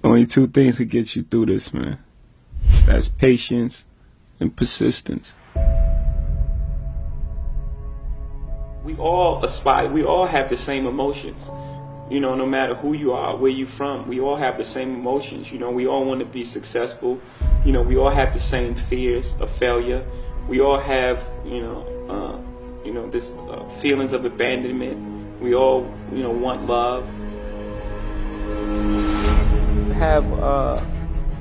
Only two things can get you through this, man. That's patience and persistence. We all aspire, we all have the same emotions. You know, no matter who you are, where you from, we all have the same emotions. You know, we all want to be successful. You know, we all have the same fears of failure. We all have, this feelings of abandonment. We all, want love. Have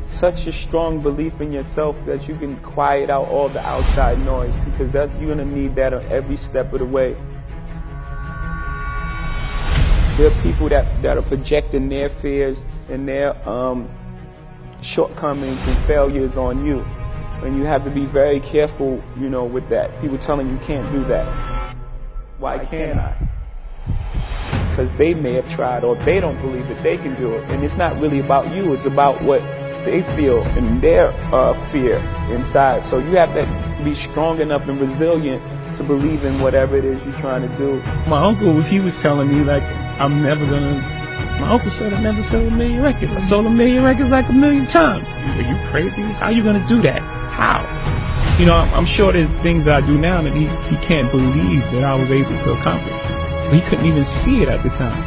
such a strong belief in yourself that you can quiet out all the outside noise, because you're gonna need that on every step of the way. There are people that are projecting their fears and their shortcomings and failures on you. And you have to be very careful, with that. People telling you can't do that. Why can't I? Because they may have tried, or they don't believe that they can do it. And it's not really about you, it's about what they feel and their fear inside. So you have to be strong enough and resilient to believe in whatever it is you're trying to do. My uncle, he was telling me, like, my uncle said I never sold 1 million records. I sold 1 million records like 1 million times. Are you crazy? How are you gonna do that? How? I'm sure there's things that I do now that he can't believe that I was able to accomplish. But he couldn't even see it at the time.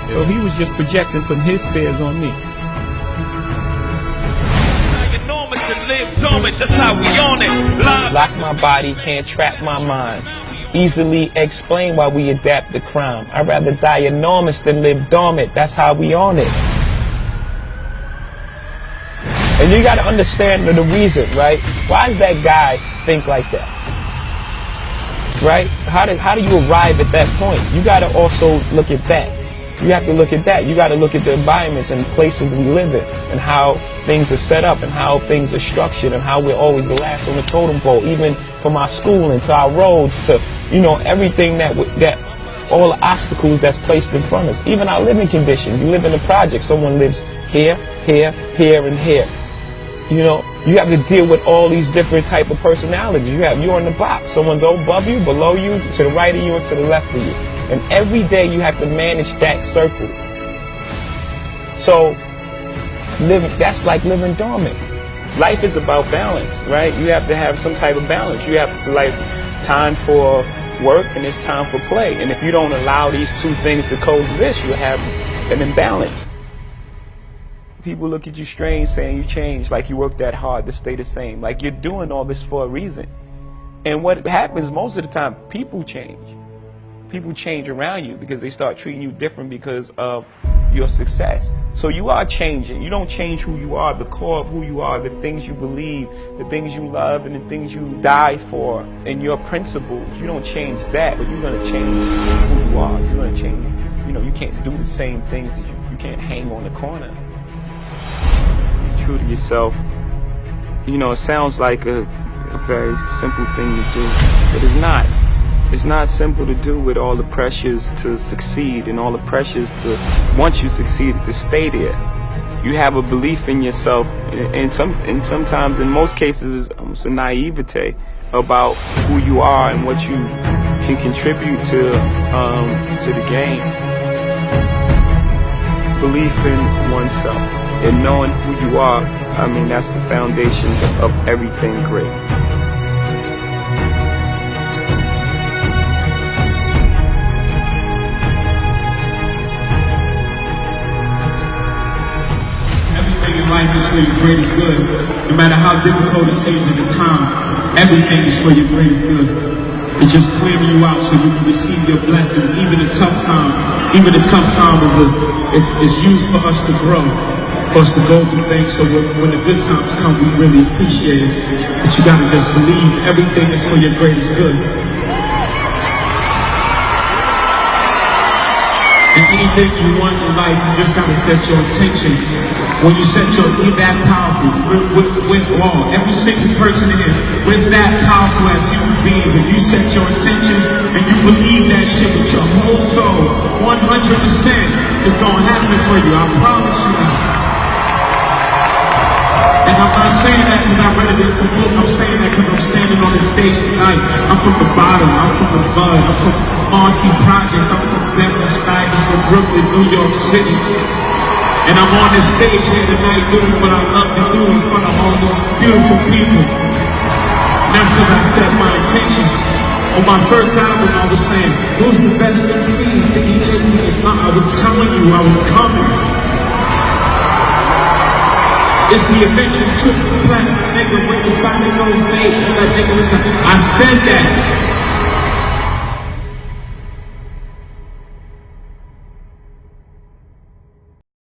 So he was just projecting, putting his fears on me. Live dormant, that's how we on it. Lock my body, can't trap my mind. Easily explain why we adapt to crime. I'd rather die enormous than live dormant, that's how we on it. And you gotta understand the reason, right? Why does that guy think like that? Right? How do you arrive at that point? You gotta also look at that. You have to look at that. You got to look at the environments and places we live in, and how things are set up, and how things are structured, and how we're always the last on the totem pole, even from our schooling to our roads to, everything that all the obstacles that's placed in front of us. Even our living condition. You live in a project. Someone lives here, here, here, and here. You have to deal with all these different type of personalities. You're in the box. Someone's above you, below you, to the right of you, and to the left of you. And every day you have to manage that circle. So that's like living dormant. Life is about balance, right? You have to have some type of balance. You have time for work and it's time for play. And if you don't allow these two things to coexist, you have an imbalance. People look at you strange saying you changed, like you worked that hard to stay the same. Like you're doing all this for a reason. And what happens most of the time, people change. People change around you because they start treating you different because of your success. So you are changing. You don't change who you are, the core of who you are, the things you believe, the things you love, and the things you die for, and your principles. You don't change that, but you're going to change who you are. You're going to change. You can't do the same things as you can't hang on the corner. True to yourself. It sounds like a very simple thing to do, but it's not. It's not simple to do with all the pressures to succeed and all the pressures to, once you succeed, to stay there. You have a belief in yourself, and sometimes, in most cases, it's almost a naivete about who you are and what you can contribute to the game. Belief in oneself and knowing who you are, that's the foundation of everything great. Life is for your greatest good. No matter how difficult it seems at the time, everything is for your greatest good. It's just clearing you out so you can receive your blessings, even in tough times. Even the tough time is used for us to grow, for us to go through things. So when the good times come, we really appreciate it. But you gotta just believe everything is for your greatest good. And anything you want in life, you just gotta set your intention. When you set your, we're that powerful. We're all, every single person here, we're that powerful as human beings. And you set your intentions and you believe that shit with your whole soul, 100%, it's gonna happen for you. I promise you that. And I'm not saying that because I read it in some book. I'm saying that because I'm standing on the stage tonight. I'm from the bottom. I'm from the mud. I'm from Marcy Projects. I'm from Bedford-Stuyvesant, Brooklyn, New York City. And I'm on this stage here tonight doing what I love to do in front of all these beautiful people. And that's because I set my intention. On my first album, I was saying, who's the best MC? Biggie, Jay-Z. I was telling you I was coming. It's the invention, triple platinum, nigga with the sonic no fade. I said that.